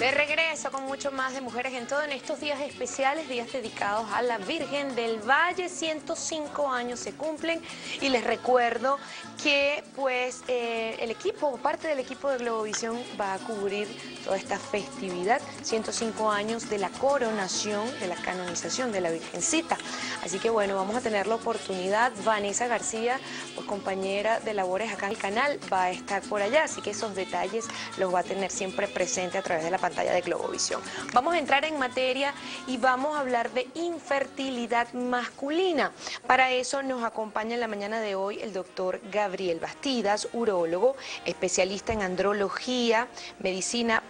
De regreso con mucho más de Mujeres en Todo en estos días especiales, días dedicados a la Virgen del Valle. 105 años se cumplen y les recuerdo que pues el equipo, parte del equipo de Globovisión va a cubrir toda esta festividad, 105 años de la coronación, de la canonización de la Virgencita. Así que bueno, vamos a tener la oportunidad. Vanessa García, pues compañera de labores acá en el canal, va a estar por allá, así que esos detalles los va a tener siempre presente a través de la pantalla de Globovisión. Vamos a entrar en materia y vamos a hablar de infertilidad masculina. Para eso nos acompaña en la mañana de hoy el doctor Gabriel Bastidas, urólogo, especialista en andrología, medicina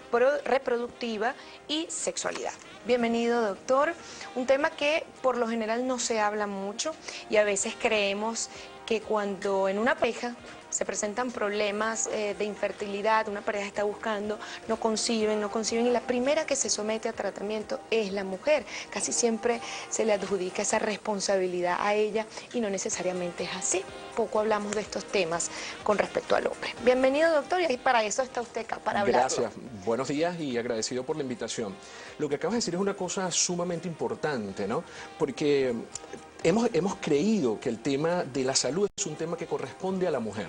reproductiva y sexualidad. Bienvenido, doctor. Un tema que por lo general no se habla mucho y a veces creemos que cuando en una pareja se presentan problemas de infertilidad, una pareja está buscando, no conciben y la primera que se somete a tratamiento es la mujer. Casi siempre se le adjudica esa responsabilidad a ella y no necesariamente es así. Poco hablamos de estos temas con respecto al hombre. Bienvenido, doctor, y para eso está usted acá, para hablarlo. Gracias, buenos días y agradecido por la invitación. Lo que acabas de decir es una cosa sumamente importante, ¿no? Porque hemos creído que el tema de la salud es un tema que corresponde a la mujer.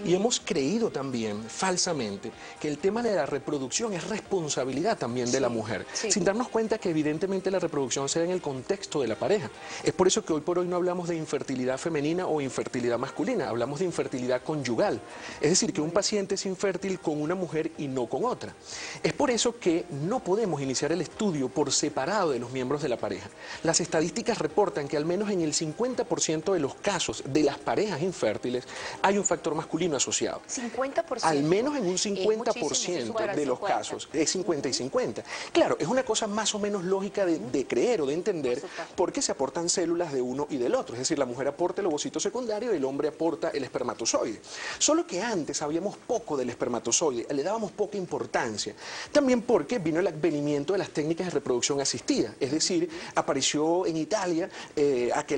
Y hemos creído también, falsamente, que el tema de la reproducción es responsabilidad también de la mujer. Sin darnos cuenta que evidentemente la reproducción se da en el contexto de la pareja. Es por eso que hoy por hoy no hablamos de infertilidad femenina o infertilidad masculina, hablamos de infertilidad conyugal. Es decir, que un paciente es infértil con una mujer y no con otra. Es por eso que no podemos iniciar el estudio por separado de los miembros de la pareja. Las estadísticas reportan que al menos en el 50% de los casos de las parejas infértiles hay un factor masculino asociado. 50%. Al menos en un 50% de los casos. Es 50 y 50. Claro, es una cosa más o menos lógica de creer o de entender porque se aportan células de uno y del otro. Es decir, la mujer aporta el ovocito secundario y el hombre aporta el espermatozoide. Solo que antes sabíamos poco del espermatozoide, le dábamos poca importancia. También porque vino el advenimiento de las técnicas de reproducción asistida. Es decir, apareció en Italia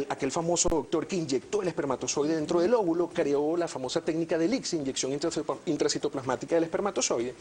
aquel famoso doctor que inyectó el espermatozoide dentro del óvulo, creó la famosa técnica del ICSI, inyección intracitoplasmática del espermatozoide,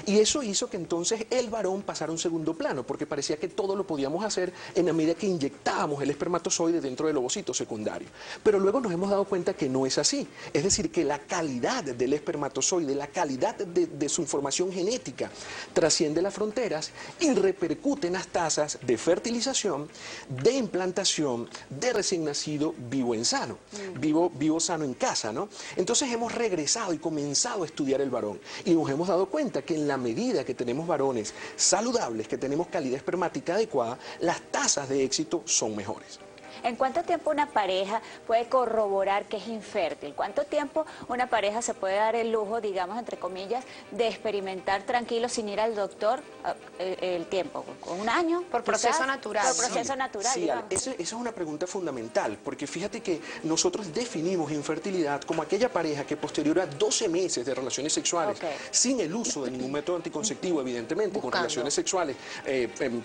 y eso hizo que entonces el varón pasara a un segundo plano, porque parecía que todo lo podíamos hacer en la medida que inyectábamos el espermatozoide dentro del ovocito secundario. Pero luego nos hemos dado cuenta que no es así, es decir, que la calidad del espermatozoide, la calidad de su información genética trasciende las fronteras y repercute en las tasas de fertilización, de implantación, de recién nacido vivo en sano, vivo sano en casa, ¿no? Entonces hemos regresado y comenzado a estudiar el varón y nos hemos dado cuenta que en la medida que tenemos varones saludables, que tenemos calidad espermática adecuada, las tasas de éxito son mejores. ¿En cuánto tiempo una pareja puede corroborar que es infértil? ¿Cuánto tiempo una pareja se puede dar el lujo, digamos, entre comillas, de experimentar tranquilo sin ir al doctor el tiempo? ¿Con un año? Por proceso natural. Por proceso natural, sí, esa es una pregunta fundamental, porque fíjate que nosotros definimos infertilidad como aquella pareja que posterior a 12 meses de relaciones sexuales, sin el uso de ningún método anticonceptivo, evidentemente, con relaciones sexuales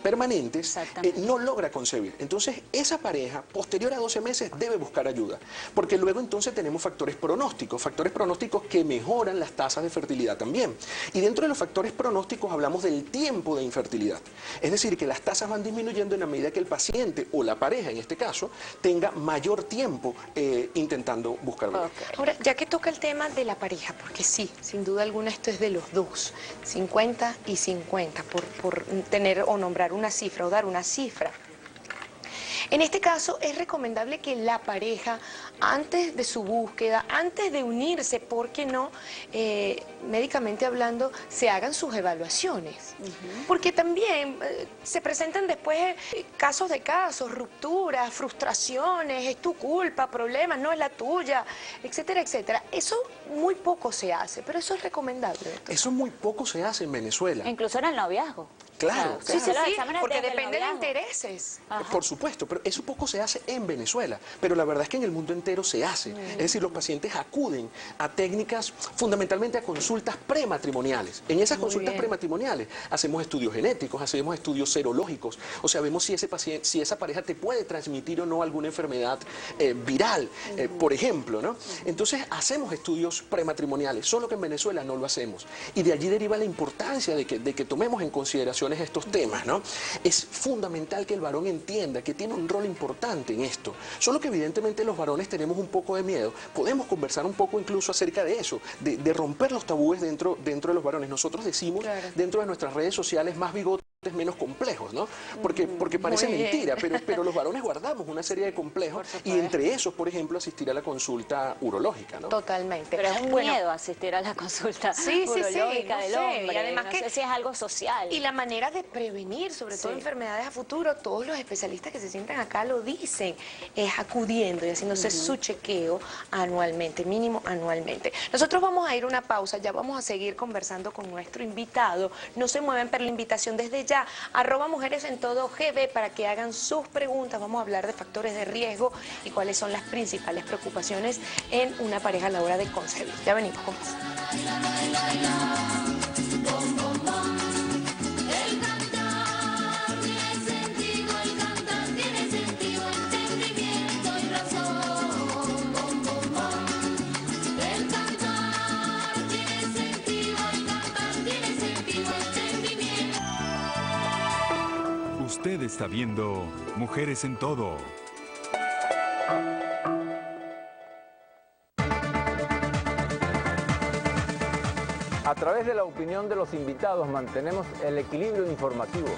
permanentes, no logra concebir. Entonces, esa pareja posterior a 12 meses debe buscar ayuda, porque luego entonces tenemos factores pronósticos que mejoran las tasas de fertilidad también. Y dentro de los factores pronósticos hablamos del tiempo de infertilidad, es decir, que las tasas van disminuyendo en la medida que el paciente o la pareja, en este caso, tenga mayor tiempo intentando buscar vida. Ahora, ya que toca el tema de la pareja, porque sí, sin duda alguna esto es de los dos, 50 y 50, por tener o nombrar una cifra o dar una cifra. En este caso es recomendable que la pareja, antes de su búsqueda, antes de unirse, ¿por qué no? Médicamente hablando, se hagan sus evaluaciones. Porque también se presentan después casos, rupturas, frustraciones, es tu culpa, problemas, no es la tuya, etcétera, etcétera. Eso muy poco se hace, pero eso es recomendable. Eso muy poco se hace en Venezuela. Incluso en el noviazgo. Claro, sí, porque depende de intereses. Por supuesto, pero eso poco se hace en Venezuela, pero la verdad es que en el mundo entero se hace. Es decir, los pacientes acuden a técnicas, fundamentalmente a consultas prematrimoniales. En esas consultas prematrimoniales hacemos estudios genéticos, hacemos estudios serológicos, o sea, vemos si ese paciente, si esa pareja te puede transmitir o no alguna enfermedad viral, por ejemplo, ¿no? Entonces hacemos estudios prematrimoniales, solo que en Venezuela no lo hacemos. Y de allí deriva la importancia de que tomemos en consideración discusiones estos temas, ¿no? Es fundamental que el varón entienda que tiene un rol importante en esto. Solo que evidentemente los varones tenemos un poco de miedo. Podemos conversar un poco incluso acerca de eso, de romper los tabúes dentro de los varones. Nosotros decimos dentro de nuestras redes sociales más bigotes, menos complejos, ¿no? Porque parece mentira, pero los varones guardamos una serie de complejos y entre esos, por ejemplo, asistir a la consulta urológica, ¿no? Totalmente. Pero es un miedo asistir a la consulta urológica del hombre. Y además no sé si es algo social. Y la manera de prevenir, sobre todo enfermedades a futuro, todos los especialistas que se sientan acá lo dicen, es acudiendo y haciéndose su chequeo anualmente, mínimo anualmente. Nosotros vamos a ir a una pausa, ya vamos a seguir conversando con nuestro invitado. No se mueven, pero la invitación desde ya, @Mujeres en Todo GB, para que hagan sus preguntas. Vamos a hablar de factores de riesgo y cuáles son las principales preocupaciones en una pareja a la hora de concebir. Ya venimos con más. Usted está viendo Mujeres en Todo. A través de la opinión de los invitados mantenemos el equilibrio informativo.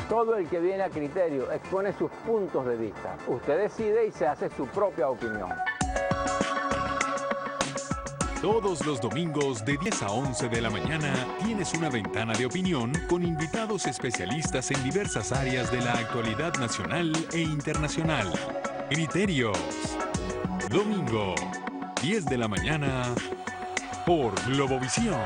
Todo el que viene a criterio expone sus puntos de vista. Usted decide y se hace su propia opinión. Todos los domingos de 10 a 11 de la mañana tienes una ventana de opinión con invitados especialistas en diversas áreas de la actualidad nacional e internacional. Criterios. Domingo, 10 de la mañana, por Globovisión.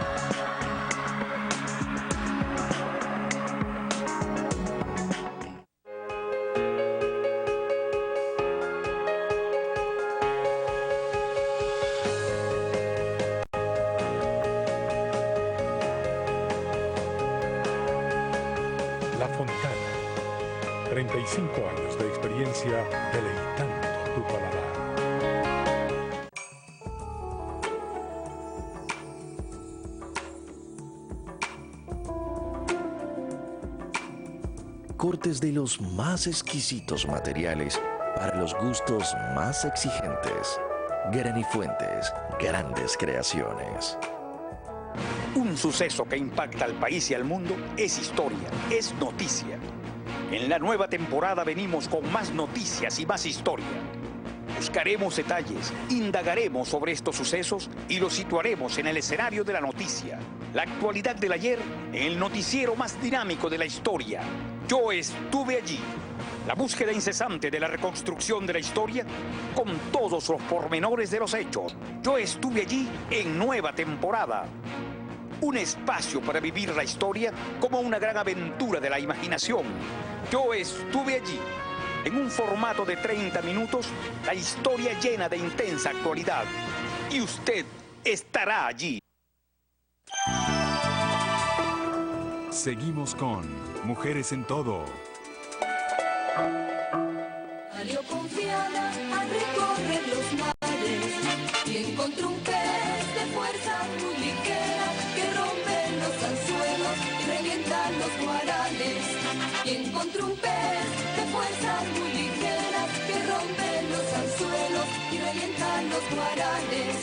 La Fontana, 35 años de experiencia deleitando tu paladar. Cortes de los más exquisitos materiales para los gustos más exigentes. Granifuentes, grandes creaciones. Un suceso que impacta al país y al mundo es historia, es noticia. En la nueva temporada venimos con más noticias y más historia. Buscaremos detalles, indagaremos sobre estos sucesos y los situaremos en el escenario de la noticia. La actualidad del ayer en el noticiero más dinámico de la historia. Yo estuve allí. La búsqueda incesante de la reconstrucción de la historia con todos los pormenores de los hechos. Yo estuve allí en nueva temporada. Un espacio para vivir la historia como una gran aventura de la imaginación. Yo estuve allí. En un formato de 30 minutos, la historia llena de intensa actualidad. Y usted estará allí. Seguimos con Mujeres en Todo. Salió confiada a recorrer los mares y encontró un pez de fuerza muy ligera que rompe los anzuelos y revienta los guaranes. Y encontró un pez de fuerza muy ligera que rompe los anzuelos y revienta los guaranes.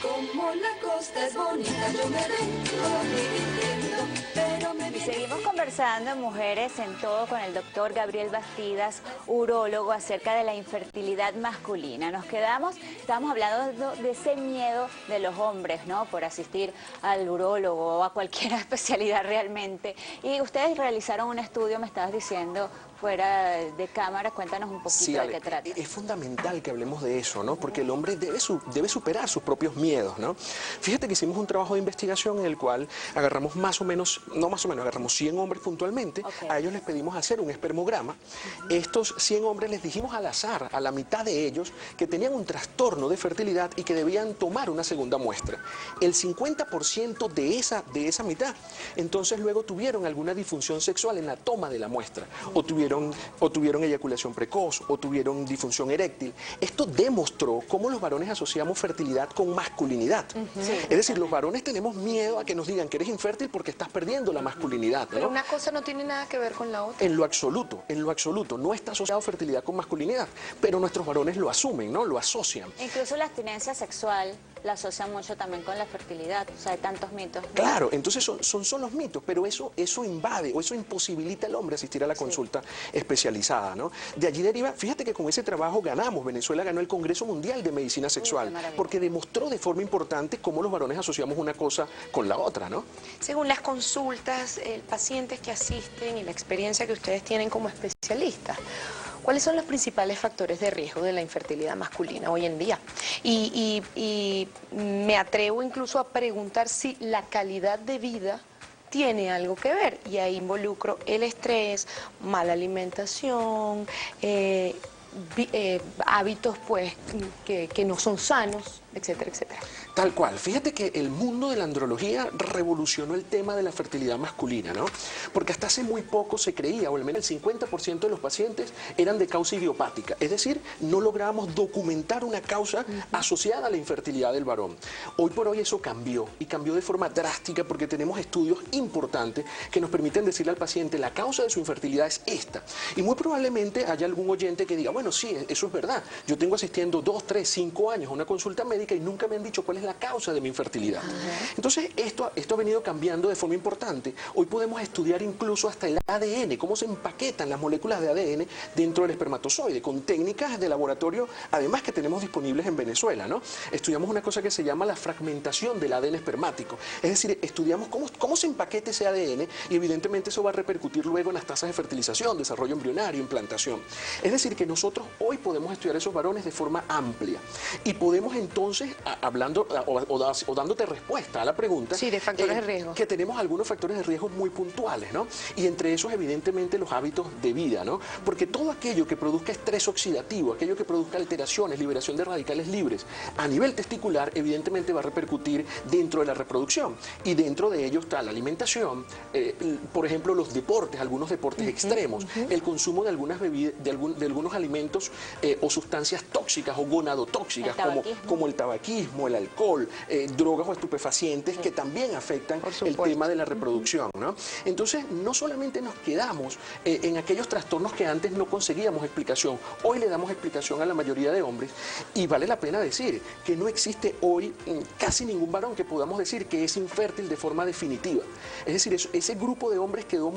Como la costa es bonita, yo me vengo divirtiendo, pero me Y seguimos conversando en Mujeres en Todo con el doctor Gabriel Bastidas, urólogo, acerca de la infertilidad masculina. Estábamos hablando de ese miedo de los hombres, ¿no?, por asistir al urólogo o a cualquier especialidad realmente. Y ustedes realizaron un estudio, me estabas diciendo, fuera de cámara. Cuéntanos un poquito de qué trata. Es fundamental que hablemos de eso, ¿no? Porque el hombre debe superar sus propios miedos, ¿no? Fíjate que hicimos un trabajo de investigación en el cual agarramos agarramos 100 hombres puntualmente. A ellos les pedimos hacer un espermograma. Estos 100 hombres les dijimos al azar, a la mitad de ellos, que tenían un trastorno de fertilidad y que debían tomar una segunda muestra. El 50% de esa mitad, entonces luego tuvieron alguna disfunción sexual en la toma de la muestra, o tuvieron tuvieron eyaculación precoz o tuvieron disfunción eréctil. Esto demostró cómo los varones asociamos fertilidad con masculinidad. Es decir, los varones tenemos miedo a que nos digan que eres infértil porque estás perdiendo la masculinidad, ¿no? Pero una cosa no tiene nada que ver con la otra. En lo absoluto, no está asociado fertilidad con masculinidad, pero nuestros varones lo asumen, ¿no? Lo asocian. Incluso la abstinencia sexual la asocian mucho también con la fertilidad, o sea, hay tantos mitos, ¿no? Claro, entonces son los mitos, pero eso invade o eso imposibilita al hombre asistir a la consulta especializada, ¿no? De allí deriva, fíjate que con ese trabajo ganamos, Venezuela ganó el Congreso Mundial de Medicina Sexual, porque demostró de forma importante cómo los varones asociamos una cosa con la otra, ¿no? Según las consultas, pacientes que asisten y la experiencia que ustedes tienen como especialistas, ¿cuáles son los principales factores de riesgo de la infertilidad masculina hoy en día? Y me atrevo incluso a preguntar si la calidad de vida tiene algo que ver. Y ahí involucro el estrés, mala alimentación, hábitos pues que no son sanos, etcétera, etcétera. Tal cual. Fíjate que el mundo de la andrología revolucionó el tema de la fertilidad masculina, ¿no? Porque hasta hace muy poco se creía, o al menos el 50% de los pacientes eran de causa idiopática. Es decir, no lográbamos documentar una causa asociada a la infertilidad del varón. Hoy por hoy eso cambió, y cambió de forma drástica porque tenemos estudios importantes que nos permiten decirle al paciente la causa de su infertilidad es esta. Y muy probablemente haya algún oyente que diga, bueno, sí, eso es verdad. Yo tengo asistiendo 2, 3, 5 años a una consulta médica y nunca me han dicho cuál es la causa de mi infertilidad. Entonces, esto ha venido cambiando de forma importante. Hoy podemos estudiar incluso hasta el ADN, cómo se empaquetan las moléculas de ADN dentro del espermatozoide, con técnicas de laboratorio, además que tenemos disponibles en Venezuela, ¿no? Estudiamos una cosa que se llama la fragmentación del ADN espermático. Es decir, estudiamos cómo se empaqueta ese ADN y evidentemente eso va a repercutir luego en las tasas de fertilización, desarrollo embrionario, implantación. Es decir, que nosotros hoy podemos estudiar esos varones de forma amplia y podemos entonces, hablando o dándote respuesta a la pregunta, sí, de factores de riesgo, que tenemos algunos factores de riesgo muy puntuales, ¿no? Y entre esos evidentemente los hábitos de vida, ¿no? Porque todo aquello que produzca estrés oxidativo, aquello que produzca alteraciones, liberación de radicales libres a nivel testicular, evidentemente va a repercutir dentro de la reproducción, y dentro de ello está la alimentación, por ejemplo los deportes, algunos deportes extremos, el consumo de algunas bebidas, de algunos alimentos o sustancias tóxicas o gonadotóxicas como el tabaquismo, el alcohol, drogas o estupefacientes que también afectan el tema de la reproducción, ¿no? Entonces, no solamente nos quedamos en aquellos trastornos que antes no conseguíamos explicación, hoy le damos explicación a la mayoría de hombres, y vale la pena decir que no existe hoy casi ningún varón que podamos decir que es infértil de forma definitiva. Es decir, ese grupo de hombres quedó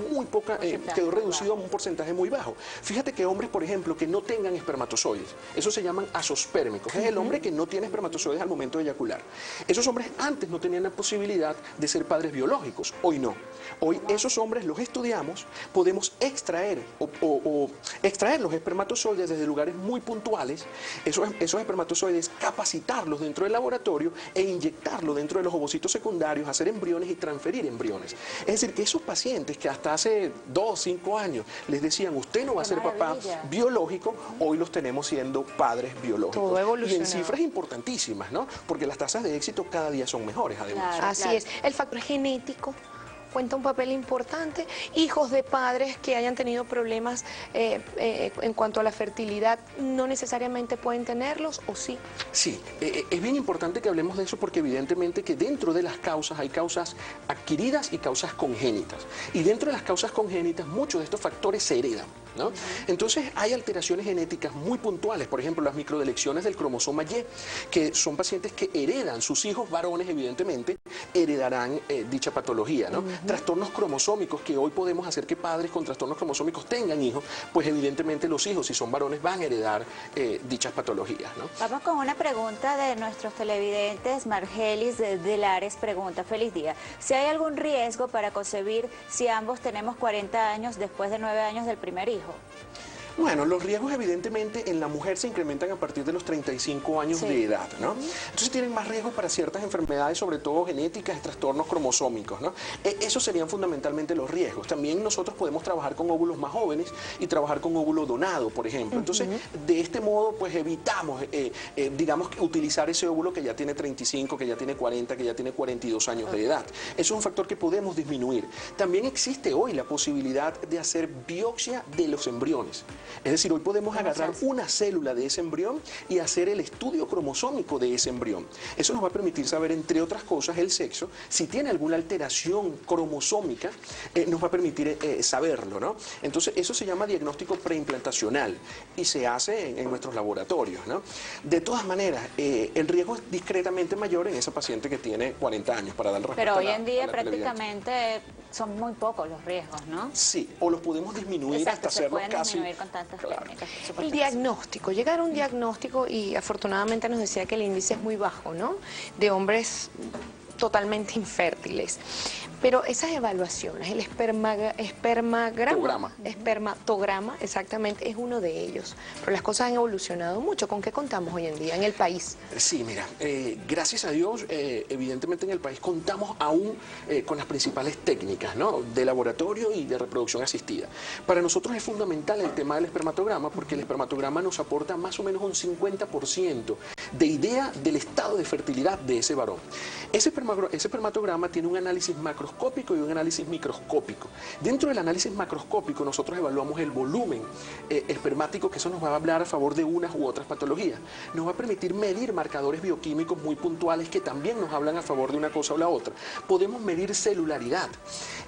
quedó reducido a un porcentaje muy bajo. Fíjate que hombres, por ejemplo, que no tengan espermatozoides, esos se llaman azospérmicos, es el hombre que no tiene espermatozoides al momento de eyacular. Esos hombres antes no tenían la posibilidad de ser padres biológicos, hoy no. Hoy esos hombres los estudiamos, podemos extraer extraer los espermatozoides desde lugares muy puntuales, esos espermatozoides capacitarlos dentro del laboratorio e inyectarlos dentro de los ovocitos secundarios, hacer embriones y transferir embriones. Es decir, que esos pacientes que hasta hace 2, 5 años les decían usted no va a ser papá biológico, hoy los tenemos siendo padres biológicos. Todo evolucionó. Y en cifras importantísimas, ¿no? Porque las tasas de éxito cada día son mejores, además. Claro, así es. El factor genético cuenta un papel importante. Hijos de padres que hayan tenido problemas en cuanto a la fertilidad, ¿no necesariamente pueden tenerlos o sí? Sí, es bien importante que hablemos de eso porque evidentemente que dentro de las causas hay causas adquiridas y causas congénitas. Y dentro de las causas congénitas muchos de estos factores se heredan, ¿no? Entonces hay alteraciones genéticas muy puntuales, por ejemplo las microdelecciones del cromosoma Y, que son pacientes que heredan, sus hijos varones evidentemente heredarán dicha patología, ¿no? Trastornos cromosómicos, que hoy podemos hacer que padres con trastornos cromosómicos tengan hijos, pues evidentemente los hijos, si son varones, van a heredar dichas patologías, ¿no? Vamos con una pregunta de nuestros televidentes. Margelis de Lares pregunta, feliz día, si hay algún riesgo para concebir si ambos tenemos 40 años después de 9 años del primer hijo. Bueno, los riesgos evidentemente en la mujer se incrementan a partir de los 35 años de edad, ¿no? Entonces tienen más riesgo para ciertas enfermedades, sobre todo genéticas y trastornos cromosómicos, ¿no? Esos serían fundamentalmente los riesgos. También nosotros podemos trabajar con óvulos más jóvenes y trabajar con óvulo donado, por ejemplo. Entonces, de este modo, pues evitamos, digamos, utilizar ese óvulo que ya tiene 35, que ya tiene 40, que ya tiene 42 años de edad. Eso es un factor que podemos disminuir. También existe hoy la posibilidad de hacer biopsia de los embriones. Es decir, hoy podemos agarrar una célula de ese embrión y hacer el estudio cromosómico de ese embrión. Eso nos va a permitir saber, entre otras cosas, el sexo. Si tiene alguna alteración cromosómica, nos va a permitir saberlo, ¿no? Entonces, eso se llama diagnóstico preimplantacional y se hace en nuestros laboratorios, ¿no? De todas maneras, el riesgo es discretamente mayor en esa paciente que tiene 40 años, para dar respuesta. Pero hoy en día prácticamente son muy pocos los riesgos, ¿no? Sí, o los podemos disminuir hasta hacerlos casi... disminuir con tantas técnicas. El diagnóstico, llegar a un diagnóstico y afortunadamente nos decía que el índice es muy bajo, ¿no? De hombres totalmente infértiles. Pero esas evaluaciones, el espermatograma, exactamente, es uno de ellos. Pero las cosas han evolucionado mucho. ¿Con qué contamos hoy en día en el país? Sí, mira, gracias a Dios, evidentemente en el país contamos aún con las principales técnicas, ¿no? De laboratorio y de reproducción asistida. Para nosotros es fundamental el tema del espermatograma porque el espermatograma nos aporta más o menos un 50% de idea del estado de fertilidad de ese varón. Ese espermatograma tiene un análisis macroscópico y un análisis microscópico. Dentro del análisis macroscópico nosotros evaluamos el volumen espermático, que eso nos va a hablar a favor de unas u otras patologías. Nos va a permitir medir marcadores bioquímicos muy puntuales que también nos hablan a favor de una cosa o la otra. Podemos medir celularidad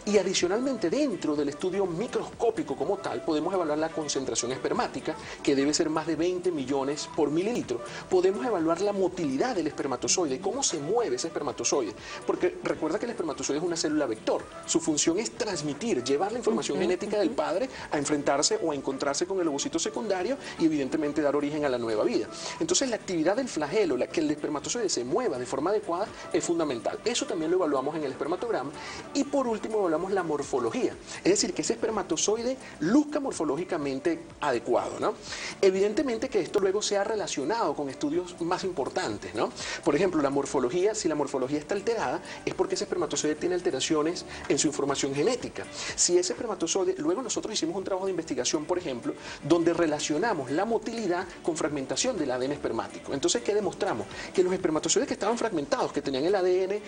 y adicionalmente dentro del estudio microscópico como tal podemos evaluar la concentración espermática, que debe ser más de 20 millones por mililitro. Podemos evaluar la motilidad del espermatozoide, cómo se mueve ese espermatozoide, porque recuerda que el espermatozoide es una célula vector. Su función es transmitir, llevar la información genética del padre a enfrentarse o a encontrarse con el ovocito secundario y evidentemente dar origen a la nueva vida. Entonces la actividad del flagelo, que el espermatozoide se mueva de forma adecuada, es fundamental. Eso también lo evaluamos en el espermatograma. Y por último evaluamos la morfología, es decir, que ese espermatozoide luzca morfológicamente adecuado, ¿no? Evidentemente que esto luego sea relacionado con estudios más importantes, ¿no? Por ejemplo, la morfología, si la morfología está alterada, es porque ese espermatozoide tiene alteraciones en su información genética. Si ese espermatozoide, luego nosotros hicimos un trabajo de investigación, por ejemplo, donde relacionamos la motilidad con fragmentación del ADN espermático. Entonces, ¿qué demostramos? Que los espermatozoides que estaban fragmentados, que tenían el ADN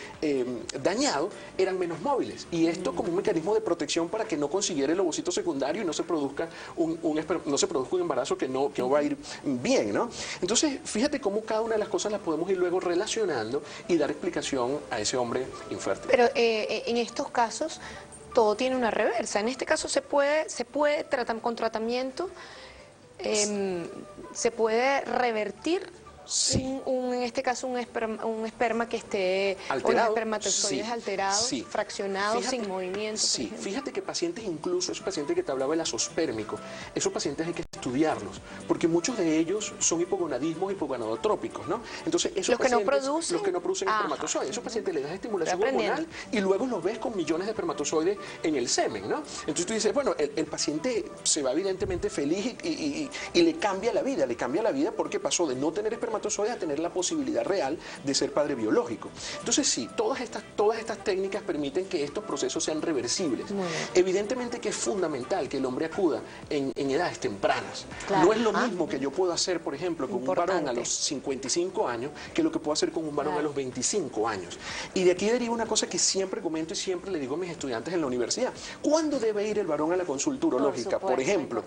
dañado, eran menos móviles. Y esto como un mecanismo de protección para que no consiguiera el ovocito secundario y no se produzca un embarazo que no va a ir bien, ¿no? Entonces, fíjate cómo cada una de las cosas las podemos ir luego relacionando y dar explicación a ese hombre infértil. Pero en estos casos todo tiene una reversa. En este caso se puede tratar con tratamiento, se puede revertir. Sí. En este caso un esperma que esté alterado, con espermatozoides alterados, fraccionados, sin movimiento. Sí, fíjate que pacientes, incluso esos pacientes que te hablaba del azospérmico, esos pacientes hay que estudiarlos, porque muchos de ellos son hipogonadismos hipogonadotrópicos, ¿no? Entonces, esos los que no producen espermatozoides, esos pacientes les das estimulación hormonal y luego los ves con millones de espermatozoides en el semen, ¿no? Entonces tú dices, bueno, el paciente se va evidentemente feliz y le cambia la vida porque pasó de no tener espermatozoides a tener la posibilidad real de ser padre biológico. Entonces sí, todas estas técnicas permiten que estos procesos sean reversibles. Evidentemente que es fundamental que el hombre acuda en edades tempranas. Claro. No es lo mismo que yo puedo hacer, por ejemplo, con un varón a los 55 años que lo que puedo hacer con un varón a los 25 años. Y de aquí deriva una cosa que siempre comento y siempre le digo a mis estudiantes en la universidad. ¿Cuándo debe ir el varón a la consulta urológica? Por ejemplo,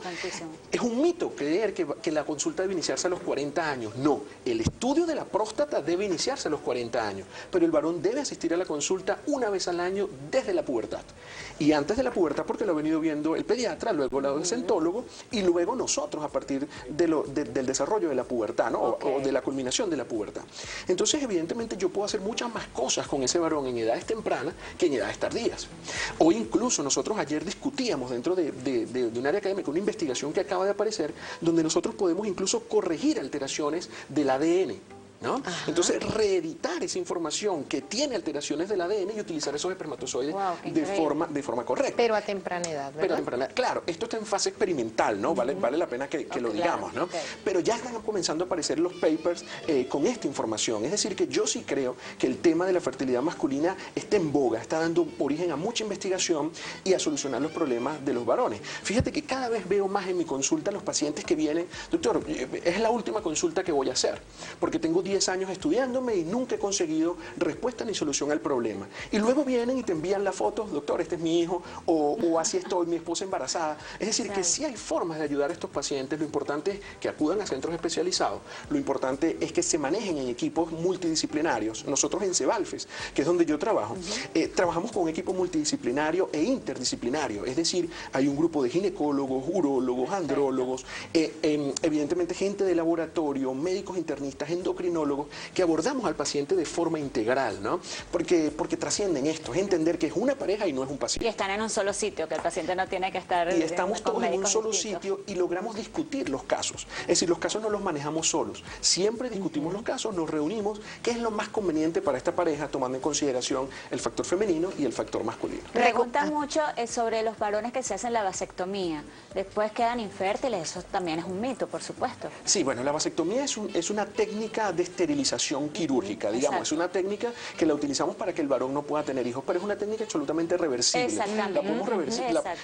es un mito creer que la consulta debe iniciarse a los 40 años. No. El estudio de la próstata debe iniciarse a los 40 años, pero el varón debe asistir a la consulta una vez al año desde la pubertad. Y antes de la pubertad porque lo ha venido viendo el pediatra, luego el adolescentólogo y luego nosotros a partir del desarrollo de la pubertad, ¿no? O de la culminación de la pubertad. Entonces, evidentemente, yo puedo hacer muchas más cosas con ese varón en edades tempranas que en edades tardías. Hoy incluso nosotros ayer discutíamos dentro de un área académica, una investigación que acaba de aparecer, donde nosotros podemos incluso corregir alteraciones del ADN. ¿no? Entonces, reeditar esa información que tiene alteraciones del ADN y utilizar esos espermatozoides de forma correcta. Pero a temprana edad, ¿verdad? Pero a temprana edad. Claro, esto está en fase experimental, ¿no? Vale la pena que lo digamos, ¿no? Pero ya están comenzando a aparecer los papers con esta información. Es decir, que yo sí creo que el tema de la fertilidad masculina está en boga, está dando origen a mucha investigación y a solucionar los problemas de los varones. Fíjate que cada vez veo más en mi consulta los pacientes que vienen, doctor, es la última consulta que voy a hacer, porque tengo 10 años estudiándome y nunca he conseguido respuesta ni solución al problema. Y luego vienen y te envían las fotos, doctor, este es mi hijo, o así estoy, mi esposa embarazada. Es decir, que sí hay formas de ayudar a estos pacientes. Lo importante es que acudan a centros especializados. Lo importante es que se manejen en equipos multidisciplinarios. Nosotros en Cebalfes, que es donde yo trabajo, trabajamos con un equipo multidisciplinario e interdisciplinario. Es decir, hay un grupo de ginecólogos, urólogos, andrólogos, evidentemente gente de laboratorio, médicos internistas, endocrinólogos, que abordamos al paciente de forma integral, ¿no? Porque trascienden esto, es entender que es una pareja y no es un paciente. Y están en un solo sitio, que el paciente no tiene que estar... Y estamos todos en un solo sitio y logramos discutir los casos. Es decir, los casos no los manejamos solos. Siempre discutimos los casos, nos reunimos, qué es lo más conveniente para esta pareja, tomando en consideración el factor femenino y el factor masculino. Preguntan mucho sobre los varones que se hacen la vasectomía. Después quedan infértiles, eso también es un mito, por supuesto. Sí, bueno, la vasectomía es una técnica de esterilización quirúrgica, digamos. Es una técnica que la utilizamos para que el varón no pueda tener hijos, pero es una técnica absolutamente reversible. Exactamente.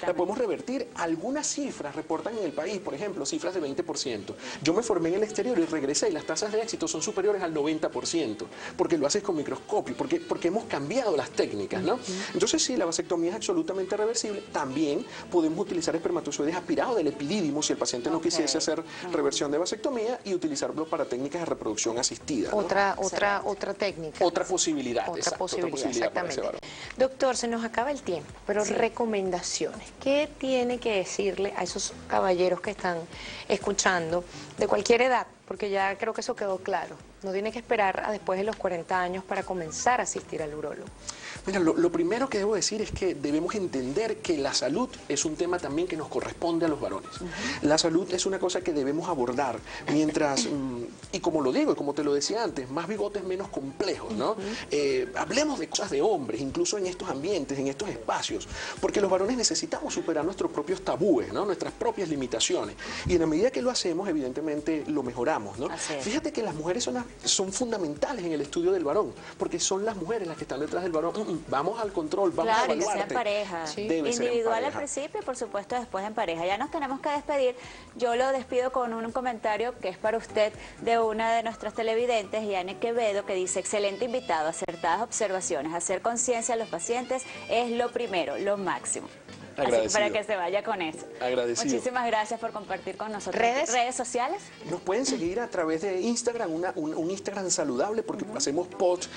La podemos revertir. Algunas cifras reportan en el país, por ejemplo, cifras de 20%. Yo me formé en el exterior y regresé y las tasas de éxito son superiores al 90%, porque lo haces con microscopio, porque hemos cambiado las técnicas, ¿no? Entonces sí, la vasectomía es absolutamente reversible. También podemos utilizar espermatozoides aspirados del epidídimo si el paciente no quisiese hacer reversión de vasectomía y utilizarlo para técnicas de reproducción asistida, ¿no? Otra técnica. Otra posibilidad, Otra posibilidad, exactamente. Para ese Doctor, se nos acaba el tiempo, pero recomendaciones. ¿Qué tiene que decirle a esos caballeros que están escuchando de cualquier edad? Porque ya creo que eso quedó claro. No tiene que esperar a después de los 40 años para comenzar a asistir al urólogo. Mira, lo primero que debo decir es que debemos entender que la salud es un tema también que nos corresponde a los varones. La salud es una cosa que debemos abordar mientras, y como lo digo y como te lo decía antes, más bigotes menos complejos, ¿no? Hablemos de cosas de hombres, incluso en estos ambientes, en estos espacios, porque los varones necesitamos superar nuestros propios tabúes, ¿no? Nuestras propias limitaciones. Y en la medida que lo hacemos, evidentemente lo mejoramos, ¿no? Fíjate que las mujeres son fundamentales en el estudio del varón, porque son las mujeres las que están detrás del varón. Vamos al control, vamos a evaluarte. Claro, que sea en pareja. Sí. Individual al principio y por supuesto después en pareja. Ya nos tenemos que despedir. Yo lo despido con un comentario que es para usted de una de nuestras televidentes, Yane Quevedo, que dice: excelente invitado, acertadas observaciones, hacer conciencia a los pacientes es lo primero, lo máximo. Así para que se vaya con eso. Agradecido. Muchísimas gracias por compartir con nosotros. ¿Redes sociales? Nos pueden seguir a través de Instagram, un Instagram saludable, porque hacemos posts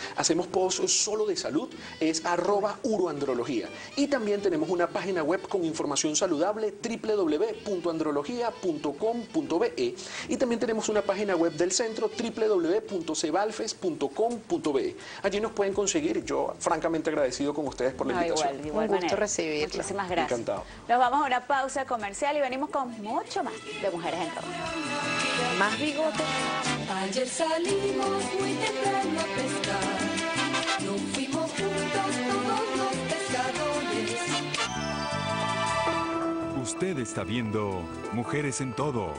solo de salud, es @uroandrología. Y también tenemos una página web con información saludable, www.andrología.com.be. Y también tenemos una página web del centro, www.cebalfes.com.be. Allí nos pueden conseguir. Yo francamente agradecido con ustedes por la invitación. Igual Un gusto recibirlo. Muchísimas gracias. Encantado. Nos vamos a una pausa comercial y venimos con mucho más de Mujeres en Todo. Más bigotes. Ayer salimos muy temprano a pescar. Nos fuimos juntos todos los pescadores. Usted está viendo Mujeres en Todo.